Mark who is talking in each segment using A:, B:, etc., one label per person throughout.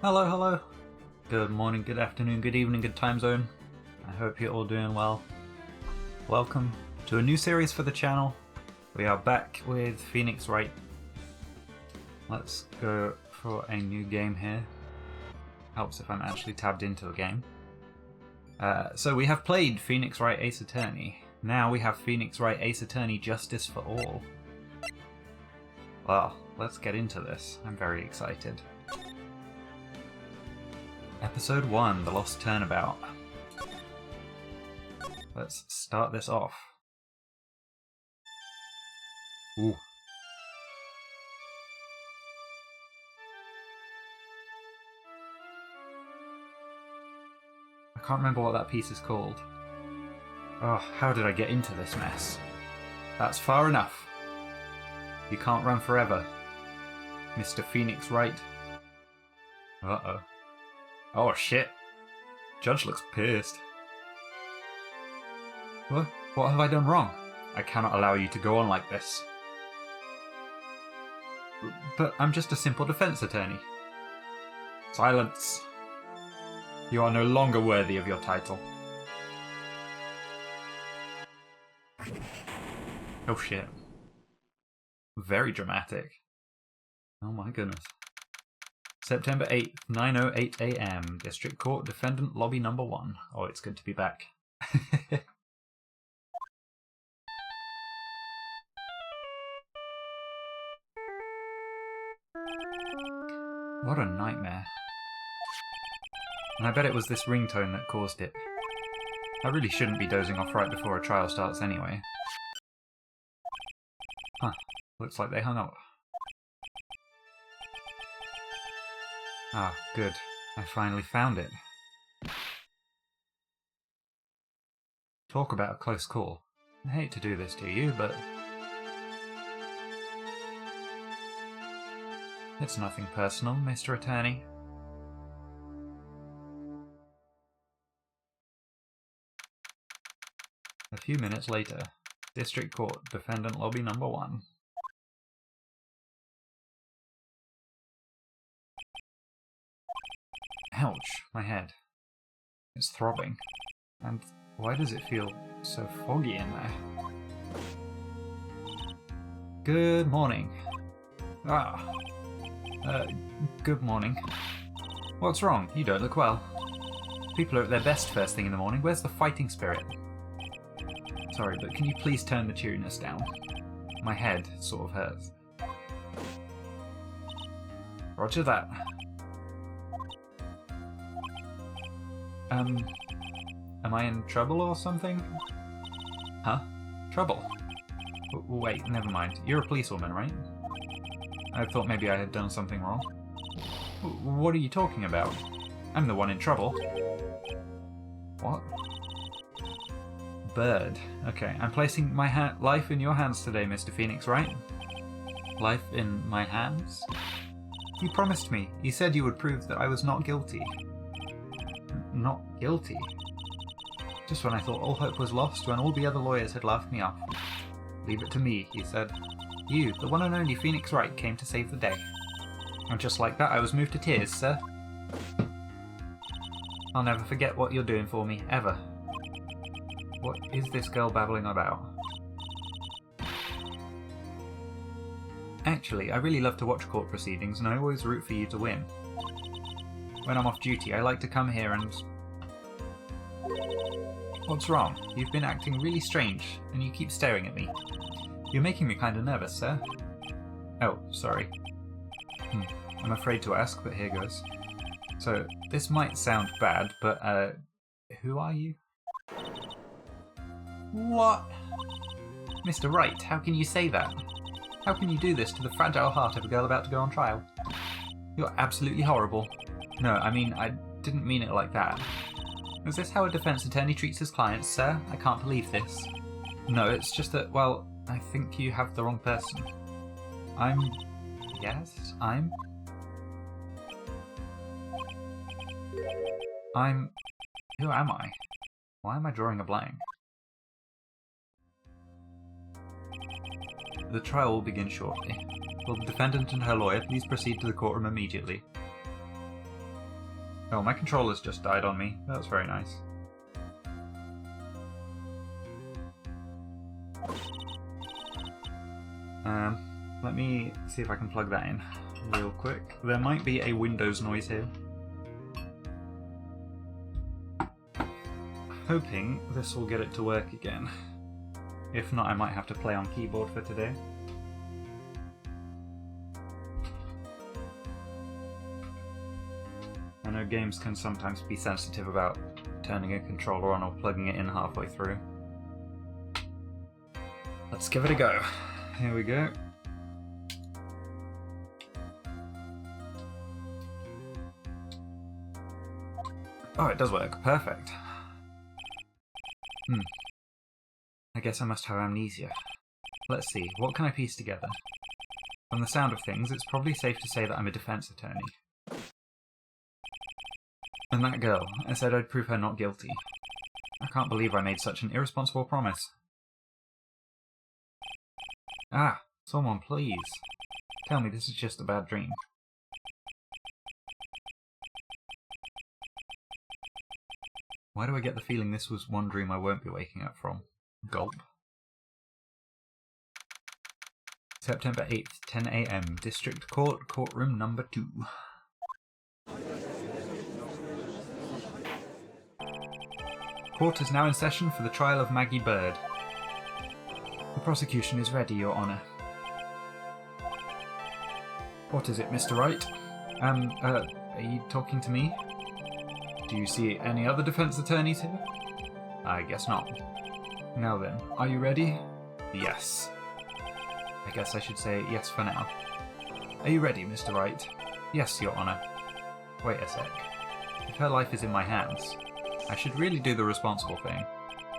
A: Hello, hello. Good morning, good afternoon, good evening, good time zone. I hope you're all doing well. Welcome to a new series for the channel. We are back with Phoenix Wright. Let's go for a new game here. Helps if I'm actually tabbed into a game. So we have played Phoenix Wright Ace Attorney. Now we have Phoenix Wright Ace Attorney Justice for All. Well, let's get into this. I'm very excited. Episode 1, The Lost Turnabout. Let's start this off. Ooh. I can't remember what that piece is called. Oh, how did I get into this mess? That's far enough. You can't run forever, Mr. Phoenix Wright. Uh-oh. Oh shit. Judge looks pissed. What have I done wrong? I cannot allow you to go on like this. But I'm just a simple defense attorney. Silence. You are no longer worthy of your title. Oh shit. Very dramatic. Oh my goodness. September 8th, 9:08 AM. District Court, Defendant Lobby Number 1. Oh, it's good to be back. What a nightmare. And I bet it was this ringtone that caused it. I really shouldn't be dozing off right before a trial starts anyway. Huh. Looks like they hung up. Ah, good. I finally found it. Talk about a close call. I hate to do this to you, but... It's nothing personal, Mr. Attorney. A few minutes later, District Court, Defendant Lobby Number 1. Ouch, my head. It's throbbing. And why does it feel so foggy in there? Good morning. Good morning. What's wrong? You don't look well. People are at their best first thing in the morning. Where's the fighting spirit? Sorry, but can you please turn the cheeriness down? My head sort of hurts. Roger that. Am I in trouble or something? Huh? Trouble? Wait, never mind. You're a policewoman, right? I thought maybe I had done something wrong. What are you talking about? I'm the one in trouble. What? Byrde. Okay, I'm placing my life in your hands today, Mr. Phoenix Wright. Life in my hands? You promised me. You said you would prove that I was not guilty. Not guilty? Just when I thought all hope was lost, when all the other lawyers had laughed me off. Leave it to me, he said. You, the one and only Phoenix Wright, came to save the day. And just like that, I was moved to tears, sir. I'll never forget what you're doing for me, ever. What is this girl babbling about? Actually, I really love to watch court proceedings, and I always root for you to win. When I'm off duty, I like to come here and... What's wrong? You've been acting really strange, and you keep staring at me. You're making me kind of nervous, sir. Oh, sorry. I'm afraid to ask, but here goes. So, this might sound bad, but, who are you? What? Mr. Wright, how can you say that? How can you do this to the fragile heart of a girl about to go on trial? You're absolutely horrible. No, I mean, I didn't mean it like that. Is this how a defense attorney treats his clients, sir? I can't believe this. No, it's just that, well, I think you have the wrong person. Yes, who am I? Why am I drawing a blank? The trial will begin shortly. Will the defendant and her lawyer please proceed to the courtroom immediately? Oh, my controller's just died on me. That's very nice. Let me see if I can plug that in real quick. There might be a Windows noise here. Hoping this will get it to work again. If not, I might have to play on keyboard for today. I know games can sometimes be sensitive about turning a controller on or plugging it in halfway through. Let's give it a go. Here we go. Oh, it does work. Perfect. I guess I must have amnesia. Let's see, what can I piece together? From the sound of things, it's probably safe to say that I'm a defense attorney. And that girl, I said I'd prove her not guilty. I can't believe I made such an irresponsible promise. Ah, someone please. Tell me this is just a bad dream. Why do I get the feeling this was one dream I won't be waking up from? Gulp. September 8th, 10 AM, District Court, Courtroom number 2. Court is now in session for the trial of Maggie Byrde. The prosecution is ready, Your Honour. What is it, Mr. Wright? Are you talking to me? Do you see any other defense attorneys here? I guess not. Now then, are you ready? Yes. I guess I should say yes for now. Are you ready, Mr. Wright? Yes, Your Honour. Wait a sec. If her life is in my hands, I should really do the responsible thing.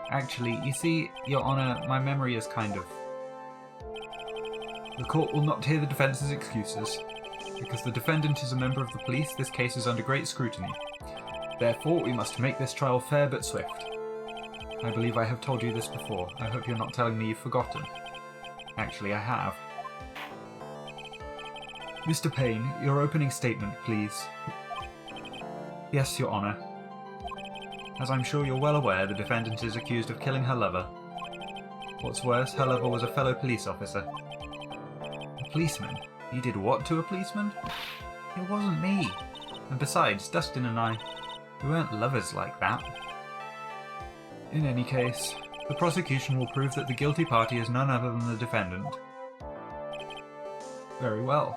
A: Actually, you see, Your Honour, my memory is kind of... The court will not hear the defence's excuses. Because the defendant is a member of the police, this case is under great scrutiny. Therefore, we must make this trial fair but swift. I believe I have told you this before. I hope you're not telling me you've forgotten. Actually, I have. Mr. Payne, your opening statement, please. Yes, Your Honour. As I'm sure you're well aware, the defendant is accused of killing her lover. What's worse, her lover was a fellow police officer. A policeman? You did what to a policeman? It wasn't me. And besides, Dustin and I, we weren't lovers like that. In any case, the prosecution will prove that the guilty party is none other than the defendant. Very well.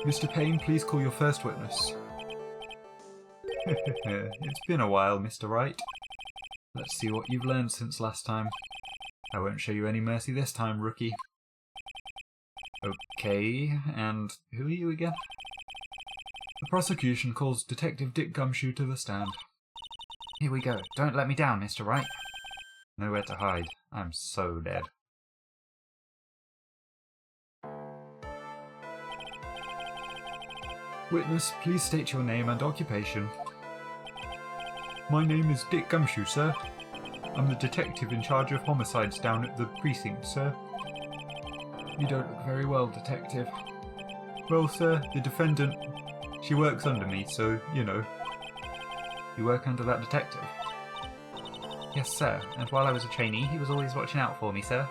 A: Mr. Payne, please call your first witness. It's been a while, Mr. Wright. Let's see what you've learned since last time. I won't show you any mercy this time, rookie. Okay, and who are you again? The prosecution calls Detective Dick Gumshoe to the stand. Here we go. Don't let me down, Mr. Wright. Nowhere to hide. I'm so dead. Witness, please state your name and occupation. My name is Dick Gumshoe, sir. I'm the detective in charge of homicides down at the precinct, sir. You don't look very well, detective. Well, sir, the defendant, she works under me, so, you know. You work under that detective? Yes, sir, and while I was a trainee, he was always watching out for me, sir.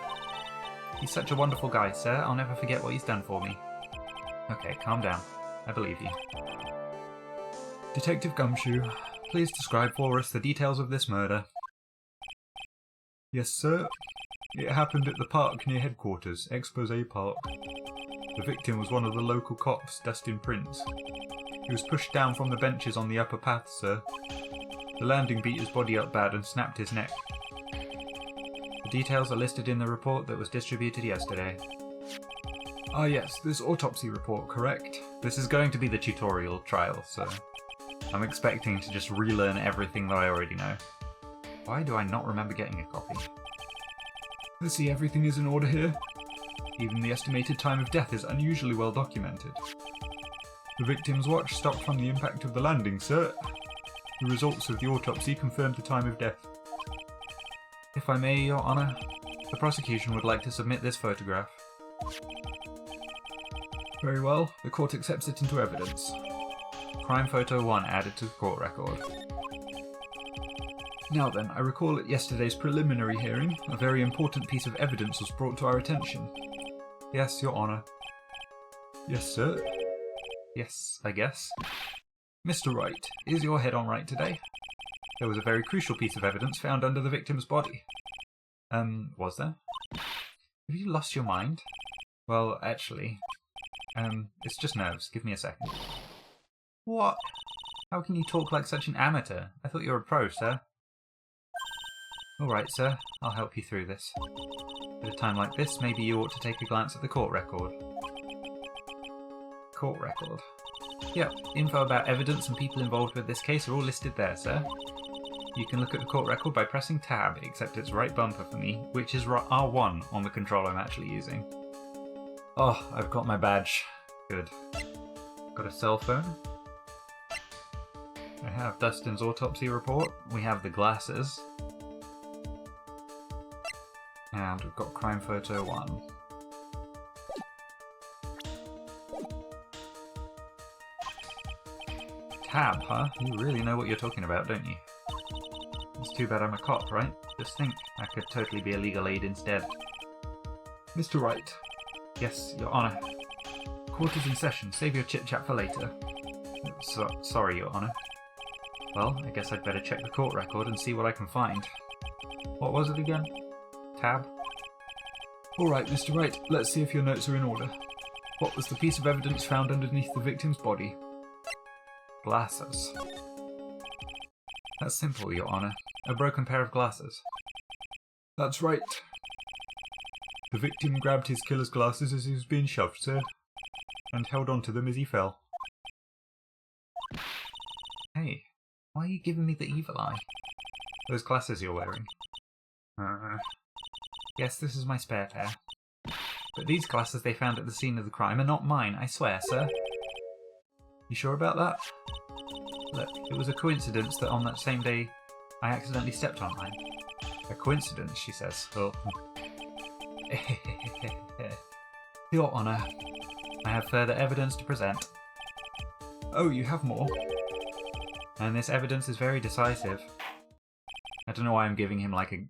A: He's such a wonderful guy, sir. I'll never forget what he's done for me. Okay, calm down. I believe you. Detective Gumshoe, please describe for us the details of this murder. Yes, sir. It happened at the park near headquarters, Expose Park. The victim was one of the local cops, Dustin Prince. He was pushed down from the benches on the upper path, sir. The landing beat his body up bad and snapped his neck. The details are listed in the report that was distributed yesterday. Ah yes, this autopsy report, correct? This is going to be the tutorial trial, so I'm expecting to just relearn everything that I already know. Why do I not remember getting a copy? Let's see, everything is in order here. Even the estimated time of death is unusually well documented. The victim's watch stopped from the impact of the landing, sir. The results of the autopsy confirmed the time of death. If I may, Your Honour, the prosecution would like to submit this photograph. Very well, the court accepts it into evidence. Crime photo 1 added to the court record. Now then, I recall at yesterday's preliminary hearing, a very important piece of evidence was brought to our attention. Yes, Your Honour. Yes, sir. Yes, I guess. Mr. Wright, is your head on right today? There was a very crucial piece of evidence found under the victim's body. Was there? Have you lost your mind? Well, actually, it's just nerves. Give me a second. What? How can you talk like such an amateur? I thought you were a pro, sir. Alright, sir. I'll help you through this. At a time like this, maybe you ought to take a glance at the court record. Court record. Yep, info about evidence and people involved with this case are all listed there, sir. You can look at the court record by pressing tab, except it's right bumper for me, which is R1 on the controller I'm actually using. Oh, I've got my badge. Good. Got a cell phone. I have Dustin's autopsy report. We have the glasses. And we've got crime photo 1. Tab, huh? You really know what you're talking about, don't you? It's too bad I'm a cop, right? Just think, I could totally be a legal aid instead. Mr. Wright. Yes, Your Honour. Court is in session. Save your chit-chat for later. Sorry, Your Honour. Well, I guess I'd better check the court record and see what I can find. What was it again? Tab? Alright, Mr. Wright, let's see if your notes are in order. What was the piece of evidence found underneath the victim's body? Glasses. That's simple, Your Honour. A broken pair of glasses. That's right. The victim grabbed his killer's glasses as he was being shoved, sir, and held on to them as he fell. Hey, why are you giving me the evil eye? Those glasses you're wearing. Yes, this is my spare pair. But these glasses they found at the scene of the crime are not mine, I swear, sir. You sure about that? Look, it was a coincidence that on that same day I accidentally stepped on mine. A coincidence, she says. Oh. Your Honour, I have further evidence to present. Oh, you have more? And this evidence is very decisive. I don't know why I'm giving him like a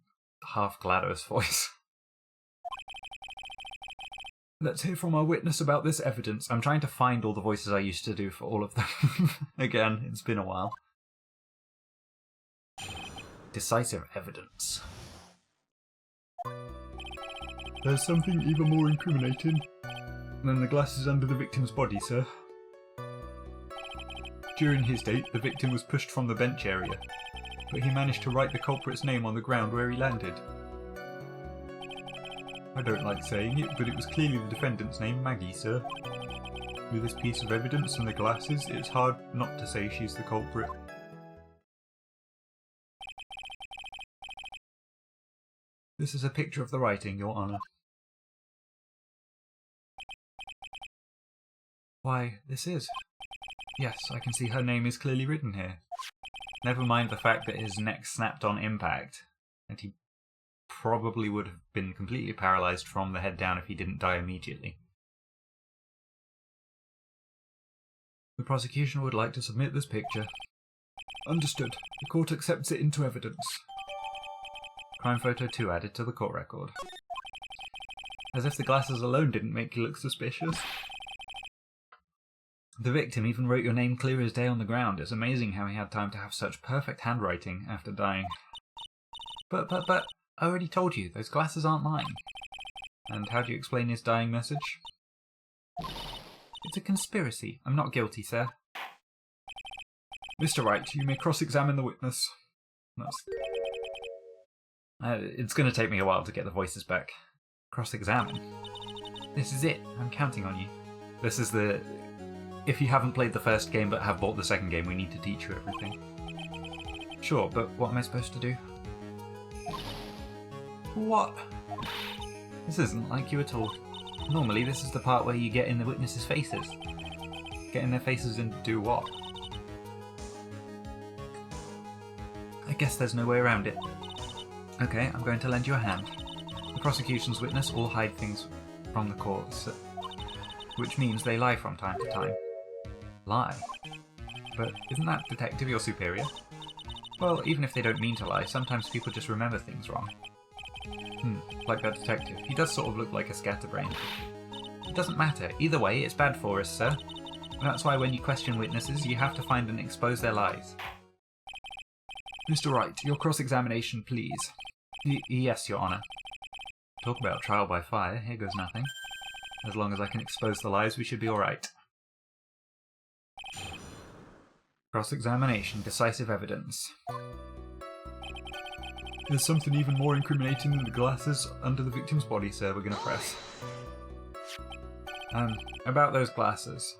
A: half GLaDOS voice. Let's hear from our witness about this evidence. I'm trying to find all the voices I used to do for all of them. Again, it's been a while. Decisive evidence. There's something even more incriminating than the glasses under the victim's body, sir. During his date, the victim was pushed from the bench area, but he managed to write the culprit's name on the ground where he landed. I don't like saying it, but it was clearly the defendant's name, Maggie, sir. With this piece of evidence and the glasses, it's hard not to say she's the culprit. This is a picture of the writing, Your Honour. Why, this is. Yes, I can see her name is clearly written here. Never mind the fact that his neck snapped on impact, and he probably would have been completely paralysed from the head down if he didn't die immediately. The prosecution would like to submit this picture. Understood. The court accepts it into evidence. Crime photo 2 added to the court record. As if the glasses alone didn't make you look suspicious. The victim even wrote your name clear as day on the ground. It's amazing how he had time to have such perfect handwriting after dying. But, I already told you, those glasses aren't mine. And how do you explain his dying message? It's a conspiracy. I'm not guilty, sir. Mr. Wright, you may cross-examine the witness. It's going to take me a while to get the voices back. Cross-examine? This is it. I'm counting on you. This is the... If you haven't played the first game but have bought the second game, we need to teach you everything. Sure, but what am I supposed to do? What? This isn't like you at all. Normally this is the part where you get in the witnesses' faces. Get in their faces and do what? I guess there's no way around it. Okay, I'm going to lend you a hand. The prosecution's witness all hide things from the courts, which means they lie from time to time. Lie? But isn't that detective your superior? Well, even if they don't mean to lie, sometimes people just remember things wrong. Like that detective. He does sort of look like a scatterbrain. It doesn't matter. Either way, it's bad for us, sir. That's why when you question witnesses, you have to find and expose their lies. Mr. Wright, your cross-examination, please. Yes, Your Honour. Talk about trial by fire, here goes nothing. As long as I can expose the lies, we should be alright. Cross-examination, decisive evidence. There's something even more incriminating than the glasses under the victim's body, sir, we're going to press. About those glasses.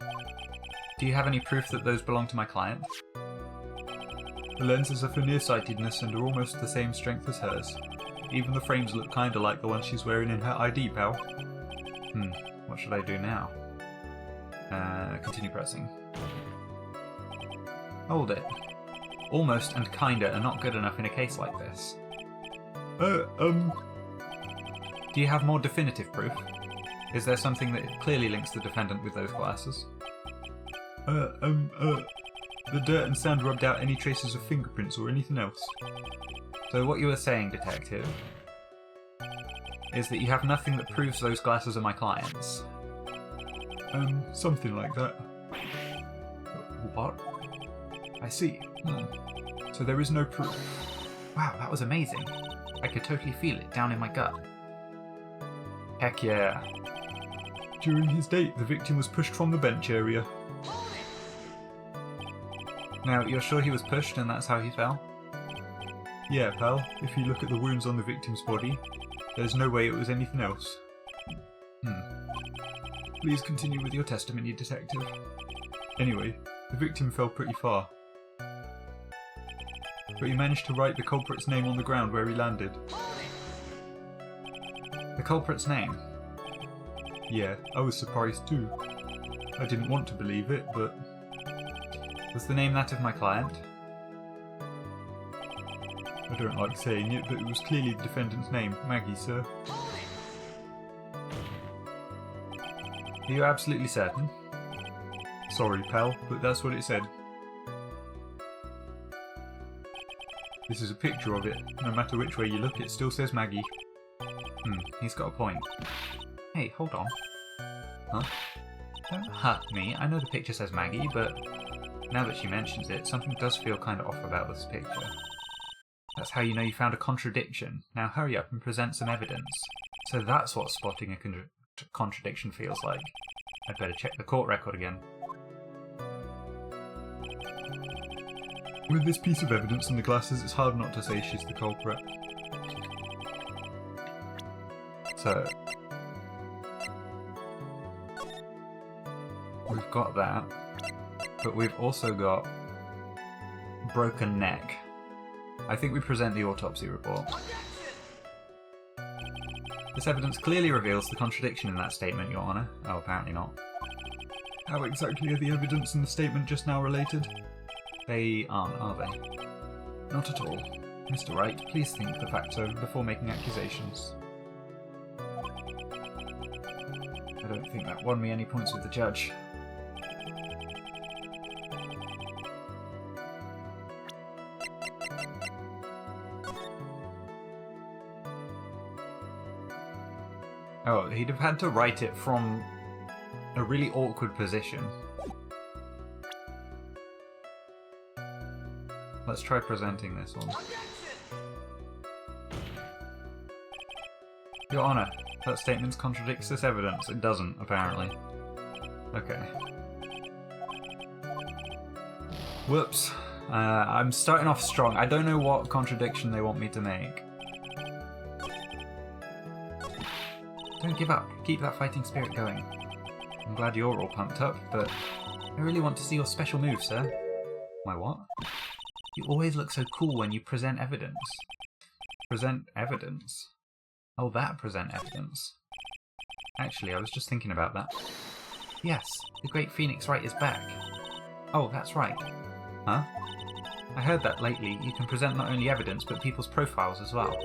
A: Do you have any proof that those belong to my client? The lenses are for nearsightedness and are almost the same strength as hers. Even the frames look kinda like the one she's wearing in her ID, pal. What should I do now? Continue pressing. Hold it. Almost and kinda are not good enough in a case like this. Do you have more definitive proof? Is there something that clearly links the defendant with those glasses? The dirt and sand rubbed out any traces of fingerprints or anything else. So what you were saying, detective, is that you have nothing that proves those glasses are my client's? Something like that. What? I see. So there is no proof. Wow, that was amazing. I could totally feel it down in my gut. Heck yeah. During his date, the victim was pushed from the bench area. Now, you're sure he was pushed and that's how he fell? Yeah, pal. If you look at the wounds on the victim's body, there's no way it was anything else. Please continue with your testimony, detective. Anyway, the victim fell pretty far. But he managed to write the culprit's name on the ground where he landed. The culprit's name? Yeah, I was surprised too. I didn't want to believe it, but... Was the name that of my client? I don't like saying it, but it was clearly the defendant's name, Maggie, sir. Are you absolutely certain? Sorry, pal, but that's what it said. This is a picture of it. No matter which way you look, it still says Maggie. He's got a point. Hey, hold on. Huh? Don't hurt me. I know the picture says Maggie, but now that she mentions it, something does feel kind of off about this picture. That's how you know you found a contradiction. Now hurry up and present some evidence. So that's what spotting a contradiction feels like. I'd better check the court record again. With this piece of evidence and the glasses, it's hard not to say she's the culprit. So... we've got that, but we've also got broken neck. I think we present the autopsy report. This evidence clearly reveals the contradiction in that statement, Your Honour. Oh, apparently not. How exactly are the evidence and the statement just now related? They aren't, are they? Not at all. Mr. Wright, please think the facts over before making accusations. I don't think that won me any points with the judge. Oh, he'd have had to write it from a really awkward position. Let's try presenting this one. Your Honour, that statement contradicts this evidence. It doesn't, apparently. Okay. Whoops. I'm starting off strong. I don't know what contradiction they want me to make. Don't give up. Keep that fighting spirit going. I'm glad you're all pumped up, but I really want to see your special move, sir. My what? You always look so cool when you present evidence. Present evidence? Oh, that present evidence. Actually, I was just thinking about that. Yes, the great Phoenix Wright is back. Oh, that's right. Huh? I heard that lately you can present not only evidence, but people's profiles as well.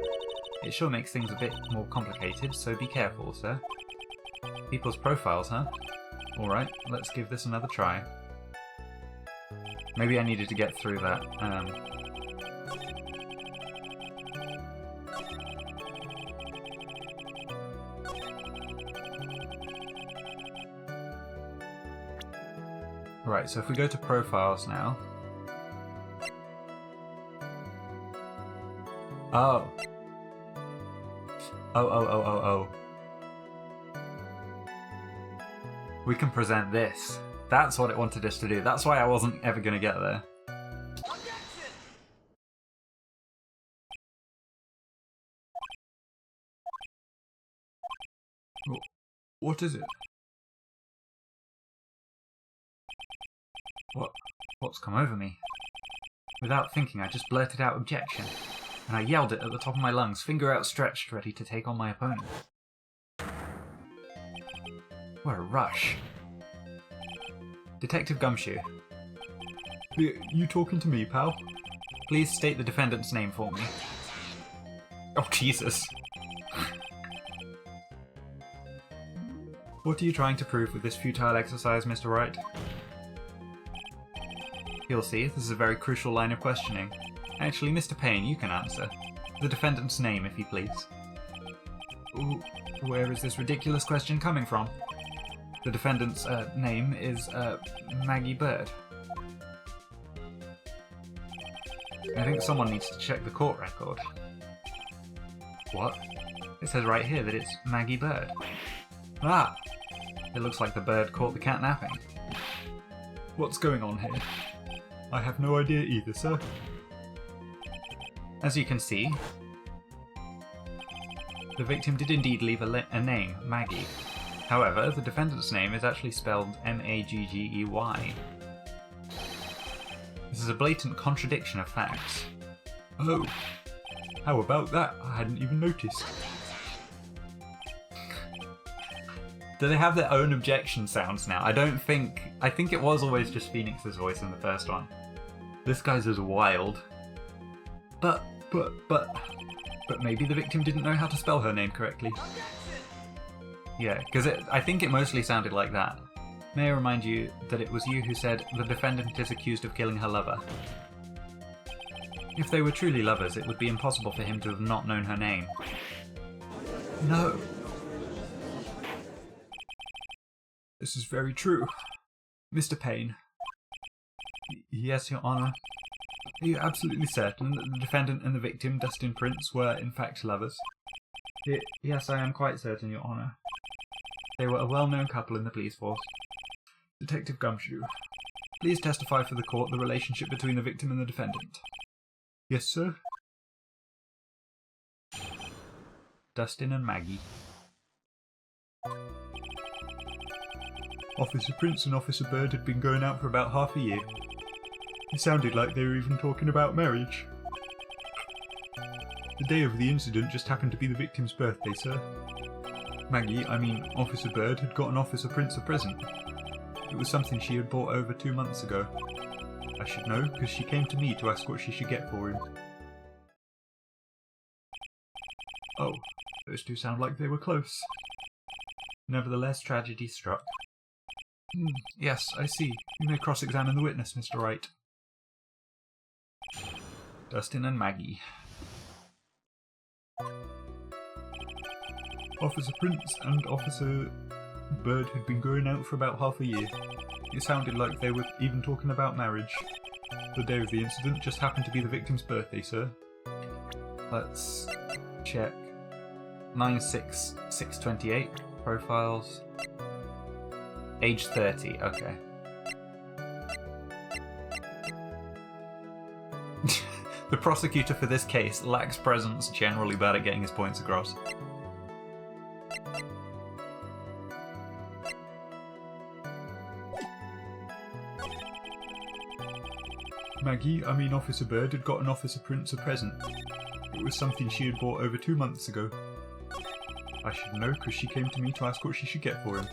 A: It sure makes things a bit more complicated, so be careful, sir. People's profiles, huh? Alright, let's give this another try. Maybe I needed to get through that. Right, so if we go to profiles now. Oh. Oh. We can present this. That's what it wanted us to do. That's why I wasn't ever going to get there. What is it? What's come over me? Without thinking, I just blurted out objection. And I yelled it at the top of my lungs, finger outstretched, ready to take on my opponent. What a rush. Detective Gumshoe. You talking to me, pal? Please state the defendant's name for me. Oh, Jesus. What are you trying to prove with this futile exercise, Mr. Wright? You'll see, this is a very crucial line of questioning. Actually, Mr. Payne, you can answer. The defendant's name, if you please. Ooh, where is this ridiculous question coming from? The defendant's name is Maggie Byrde. I think someone needs to check the court record. What? It says right here that it's Maggie Byrde. Ah! It looks like the bird caught the cat napping. What's going on here? I have no idea either, sir. As you can see, the victim did indeed leave a name, Maggie. However, the defendant's name is actually spelled M-A-G-G-E-Y. This is a blatant contradiction of facts. Oh, how about that? I hadn't even noticed. Do they have their own objection sounds now? I think it was always just Phoenix's voice in the first one. This guy's as wild. But maybe the victim didn't know how to spell her name correctly. Yeah, because I think it mostly sounded like that. May I remind you that it was you who said the defendant is accused of killing her lover. If they were truly lovers, it would be impossible for him to have not known her name. No. This is very true. Mr. Payne. Yes, Your Honour. Are you absolutely certain that the defendant and the victim, Dustin Prince, were in fact lovers? Yes, I am quite certain, Your Honour. They were a well-known couple in the police force. Detective Gumshoe, please testify for the court the relationship between the victim and the defendant. Yes, sir. Dustin and Maggie. Officer Prince and Officer Byrde had been going out for about half a year. It sounded like they were even talking about marriage. The day of the incident just happened to be the victim's birthday, sir. Maggie, Officer Byrde, had gotten Officer Prince a present. It was something she had bought over 2 months ago. I should know, because she came to me to ask what she should get for him. Oh, those two sound like they were close. Nevertheless, tragedy struck. Yes, I see. You may cross-examine the witness, Mr. Wright. Dustin and Maggie. Officer Prince and Officer Byrde had been going out for about half a year. It sounded like they were even talking about marriage. The day of the incident just happened to be the victim's birthday, sir. Let's check. 96628 profiles. Age 30, okay. The prosecutor for this case lacks presence, generally bad at getting his points across. Maggie, Officer Byrde had gotten Officer Prince a present. It was something she had bought over 2 months ago. I should know because she came to me to ask what she should get for him.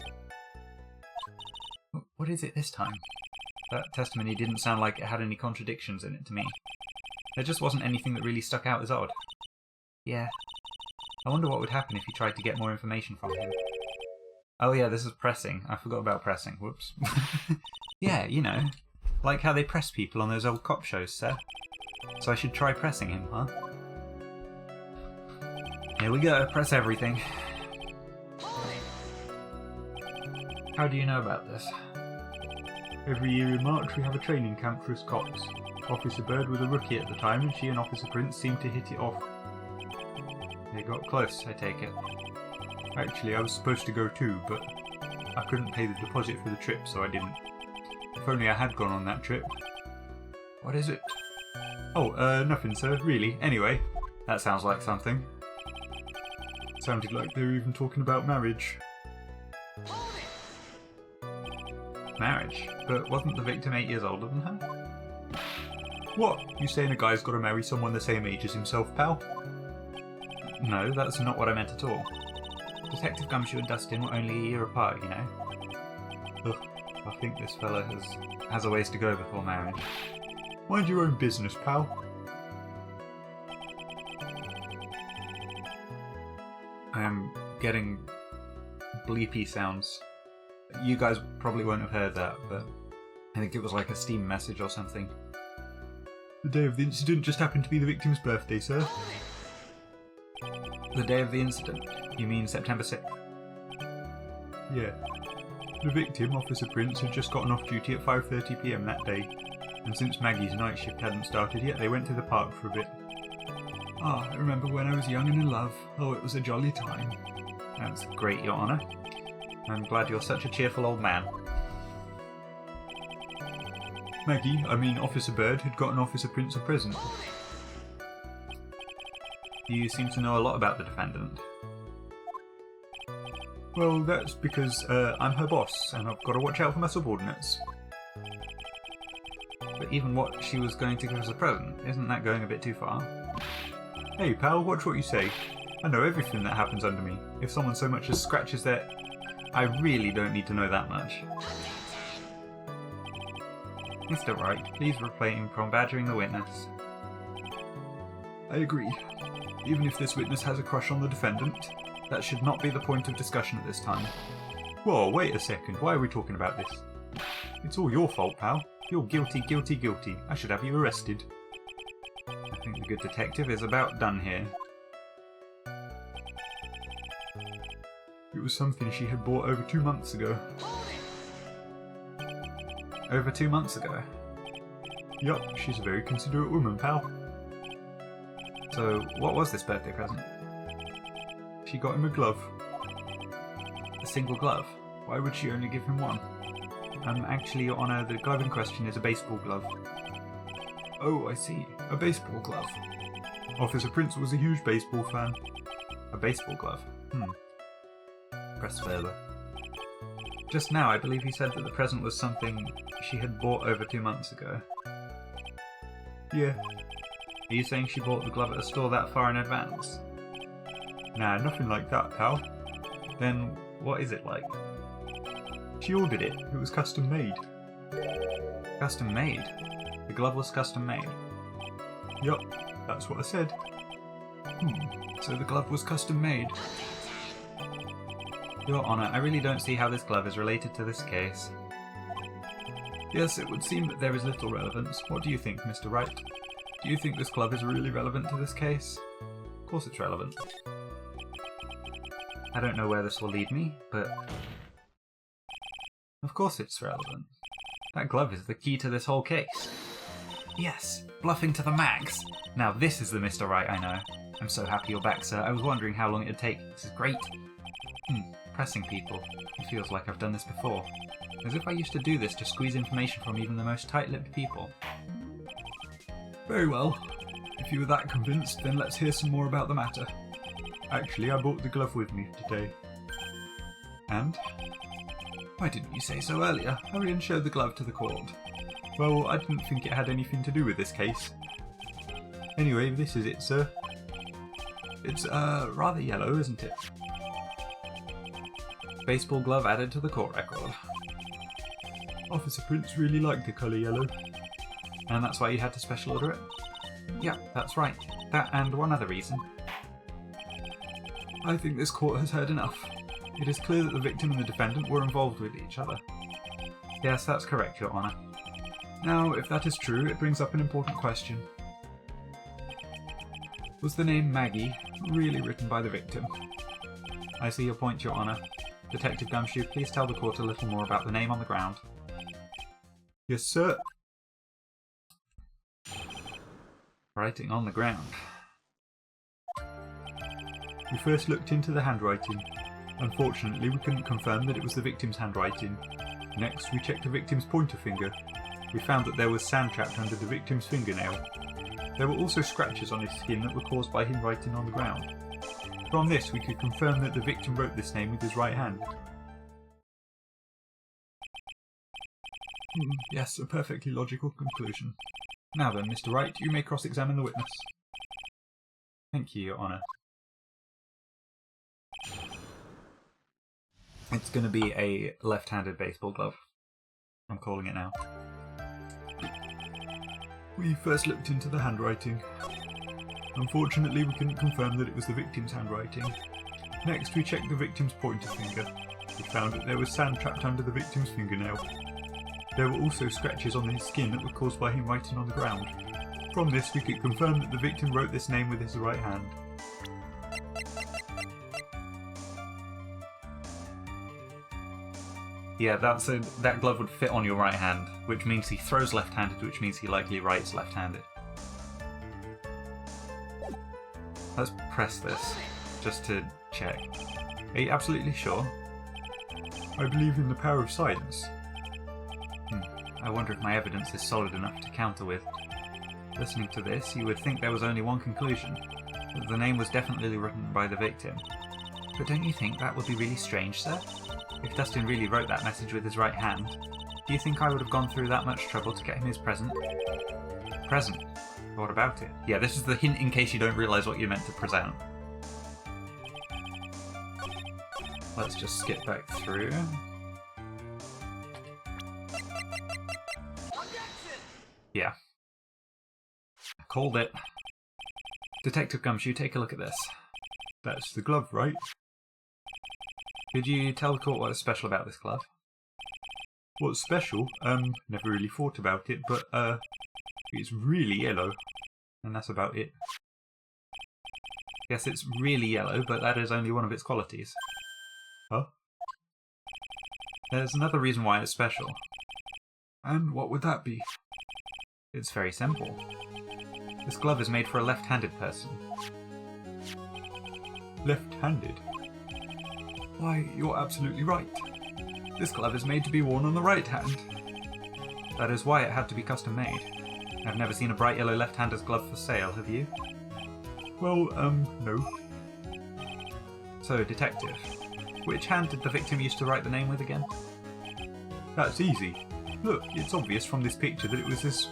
A: What is it this time? That testimony didn't sound like it had any contradictions in it to me. There just wasn't anything that really stuck out as odd. Yeah. I wonder what would happen if you tried to get more information from him. Oh yeah, this is pressing. I forgot about pressing. Whoops. Yeah, you know. Like how they press people on those old cop shows, sir. So I should try pressing him, huh? Here we go, press everything. How do you know about this? Every year in March we have a training camp for us cops. Officer Byrde was a rookie at the time and she and Officer Prince seemed to hit it off. They got close, I take it. Actually, I was supposed to go too, but I couldn't pay the deposit for the trip, so I didn't. If only I had gone on that trip. What is it? Oh, nothing, sir, really. Anyway, that sounds like something. Sounded like they were even talking about marriage. Marriage? But wasn't the victim 8 years older than her? What? You saying a guy's got to marry someone the same age as himself, pal? No, that's not what I meant at all. Detective Gumshoe and Dustin were only a year apart, you know. Ugh, I think this fella has a ways to go before marriage. Mind your own business, pal. I am getting bleepy sounds. You guys probably won't have heard that, but I think it was like a Steam message or something. The day of the incident just happened to be the victim's birthday, sir. The day of the incident? You mean September 6th? Yeah. The victim, Officer Prince, had just gotten off duty at 5:30 PM that day, and since Maggie's night shift hadn't started yet, they went to the park for a bit. Ah, I remember when I was young and in love. Oh, it was a jolly time. That's great, Your Honour. I'm glad you're such a cheerful old man. Maggie, I mean Officer Byrde, had gotten Officer Prince a present. You seem to know a lot about the defendant. Well, that's because I'm her boss, and I've got to watch out for my subordinates. But even what she was going to give us a present, isn't that going a bit too far? Hey pal, watch what you say. I know everything that happens under me. If someone so much as scratches their... I really don't need to know that much. Mr. Wright, please refrain from badgering the witness. I agree. Even if this witness has a crush on the defendant, that should not be the point of discussion at this time. Whoa, wait a second, why are we talking about this? It's all your fault, pal. You're guilty, guilty, guilty. I should have you arrested. I think the good detective is about done here. It was something she had bought over 2 months ago. Over 2 months ago? Yup, she's a very considerate woman, pal. So, what was this birthday present? She got him a glove. A single glove? Why would she only give him one? Actually, Your Honour, the glove in question is a baseball glove. Oh, I see. A baseball glove. Officer Prince was a huge baseball fan. A baseball glove? Press further. Just now, I believe he said that the present was something she had bought over 2 months ago. Yeah. Are you saying she bought the glove at a store that far in advance? Nah, nothing like that, pal. Then, what is it like? She ordered it. It was custom made. Custom made? The glove was custom made? Yup, that's what I said. So the glove was custom made. Your Honour, I really don't see how this glove is related to this case. Yes, it would seem that there is little relevance. What do you think, Mr. Wright? Do you think this glove is really relevant to this case? Of course it's relevant. I don't know where this will lead me, but... Of course it's relevant. That glove is the key to this whole case. Yes, bluffing to the max. Now this is the Mr. Wright I know. I'm so happy you're back, sir. I was wondering how long it'd take. This is great. Pressing people. It feels like I've done this before. As if I used to do this to squeeze information from even the most tight-lipped people. Very well. If you were that convinced, then let's hear some more about the matter. Actually, I brought the glove with me today. And? Why didn't you say so earlier? Hurry and show the glove to the court. Well, I didn't think it had anything to do with this case. Anyway, this is it, sir. It's, rather yellow, isn't it? Baseball glove added to the court record. Officer Prince really liked the colour yellow. And that's why you had to special order it? Yeah, that's right. That and one other reason. I think this court has heard enough. It is clear that the victim and the defendant were involved with each other. Yes, that's correct, Your Honour. Now, if that is true, it brings up an important question. Was the name Maggie really written by the victim? I see your point, Your Honour. Detective Gumshoe, please tell the court a little more about the name on the ground. Yes, sir. Writing on the ground. We first looked into the handwriting. Unfortunately, we couldn't confirm that it was the victim's handwriting. Next, we checked the victim's pointer finger. We found that there was sand trapped under the victim's fingernail. There were also scratches on his skin that were caused by him writing on the ground. From this, we could confirm that the victim wrote this name with his right hand. Yes, a perfectly logical conclusion. Now then, Mr. Wright, you may cross-examine the witness. Thank you, Your Honour. It's going to be a left-handed baseball glove. I'm calling it now. We first looked into the handwriting. Unfortunately, we couldn't confirm that it was the victim's handwriting. Next, we checked the victim's pointer finger. We found that there was sand trapped under the victim's fingernail. There were also scratches on his skin that were caused by him writing on the ground. From this, we could confirm that the victim wrote this name with his right hand. Yeah, that glove would fit on your right hand, which means he throws left-handed, which means he likely writes left-handed. Let's press this, just to check. Are you absolutely sure? I believe in the power of science. I wonder if my evidence is solid enough to counter with. Listening to this, you would think there was only one conclusion, that the name was definitely written by the victim. But don't you think that would be really strange, sir? If Dustin really wrote that message with his right hand, do you think I would have gone through that much trouble to get him his present? Present? What about it? Yeah, this is the hint in case you don't realise what you're meant to present. Let's just skip back through. Yeah. I called it. Detective Gumshoe, take a look at this. That's the glove, right? Could you tell the court what is special about this glove? What's special? Never really thought about it, but, it's really yellow. And that's about it. Yes, it's really yellow, but that is only one of its qualities. Huh? There's another reason why it's special. And what would that be? It's very simple. This glove is made for a left-handed person. Left-handed? Why, you're absolutely right. This glove is made to be worn on the right hand. That is why it had to be custom made. I've never seen a bright yellow left-hander's glove for sale, have you? Well, no. So, detective, which hand did the victim used to write the name with again? That's easy. Look, it's obvious from this picture that it was this...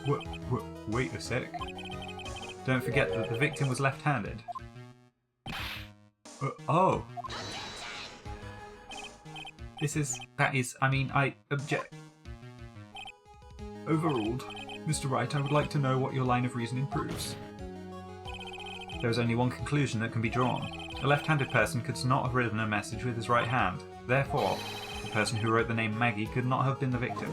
A: wait a sec. Don't forget that the victim was left-handed. Oh! I object. Overruled. Mr. Wright, I would like to know what your line of reasoning proves. There is only one conclusion that can be drawn. A left-handed person could not have written a message with his right hand. Therefore, the person who wrote the name Maggie could not have been the victim.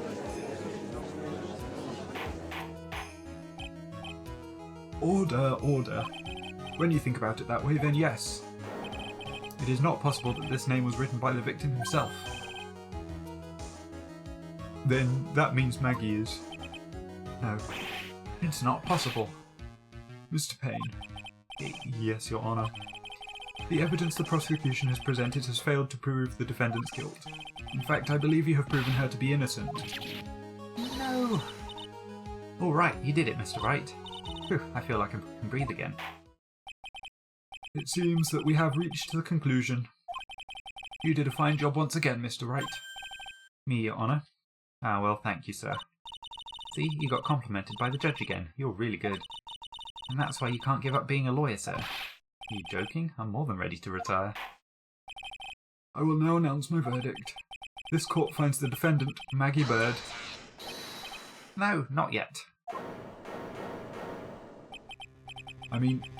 A: Order, order. When you think about it that way, then yes. It is not possible that this name was written by the victim himself. Then that means Maggie is... No, it's not possible. Mr. Payne. Yes, Your Honour. The evidence the prosecution has presented has failed to prove the defendant's guilt. In fact, I believe you have proven her to be innocent. No! All right, you did it, Mr. Wright. Whew, I feel like I can breathe again. It seems that we have reached the conclusion. You did a fine job once again, Mr. Wright. Me, Your Honour. Ah, well, thank you, sir. See, you got complimented by the judge again. You're really good. And that's why you can't give up being a lawyer, sir. Are you joking? I'm more than ready to retire. I will now announce my verdict. This court finds the defendant, Maggie Byrde. No, not yet.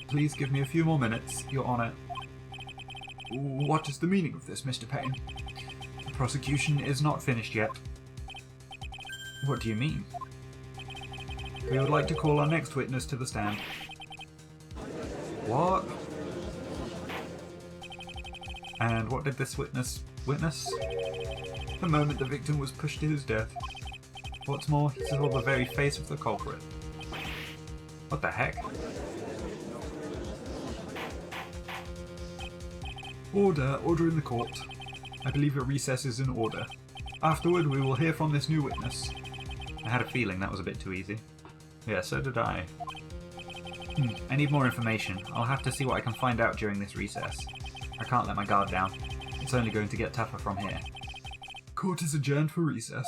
A: Please give me a few more minutes, Your Honour. What is the meaning of this, Mr. Payne? The prosecution is not finished yet. What do you mean? We would like to call our next witness to the stand. What? And what did this witness witness? The moment the victim was pushed to his death. What's more, he saw the very face of the culprit. What the heck? Order in the court. I believe a recess is in order. Afterward, we will hear from this new witness. I had a feeling that was a bit too easy. Yeah, so did I. I need more information. I'll have to see what I can find out during this recess. I can't let my guard down. It's only going to get tougher from here. Court is adjourned for recess.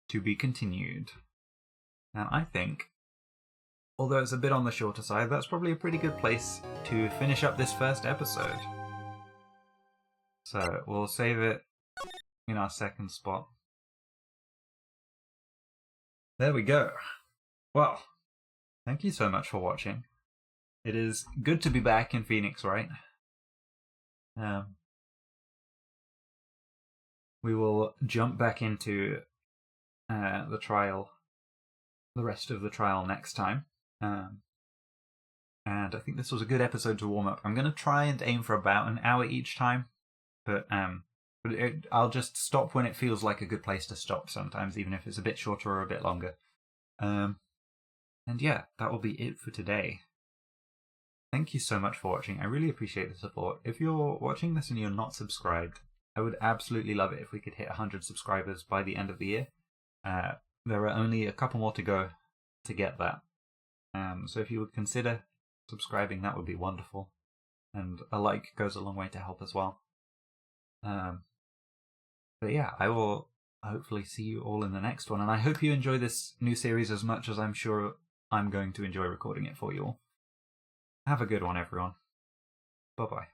A: To be continued. And I think, although it's a bit on the shorter side, that's probably a pretty good place to finish up this first episode. So we'll save it in our second spot. There we go. Well, thank you so much for watching. It is good to be back in Phoenix Wright. We will jump back into the trial, the rest of the trial next time. And I think this was a good episode to warm up. I'm going to try and aim for about an hour each time, but I'll just stop when it feels like a good place to stop sometimes, even if it's a bit shorter or a bit longer. And yeah, that will be it for today. Thank you so much for watching. I really appreciate the support. If you're watching this and you're not subscribed, I would absolutely love it if we could hit 100 subscribers by the end of the year. There are only a couple more to go to get that. So if you would consider subscribing, that would be wonderful. And a like goes a long way to help as well. But yeah, I will hopefully see you all in the next one. And I hope you enjoy this new series as much as I'm sure I'm going to enjoy recording it for you all. Have a good one, everyone. Bye-bye.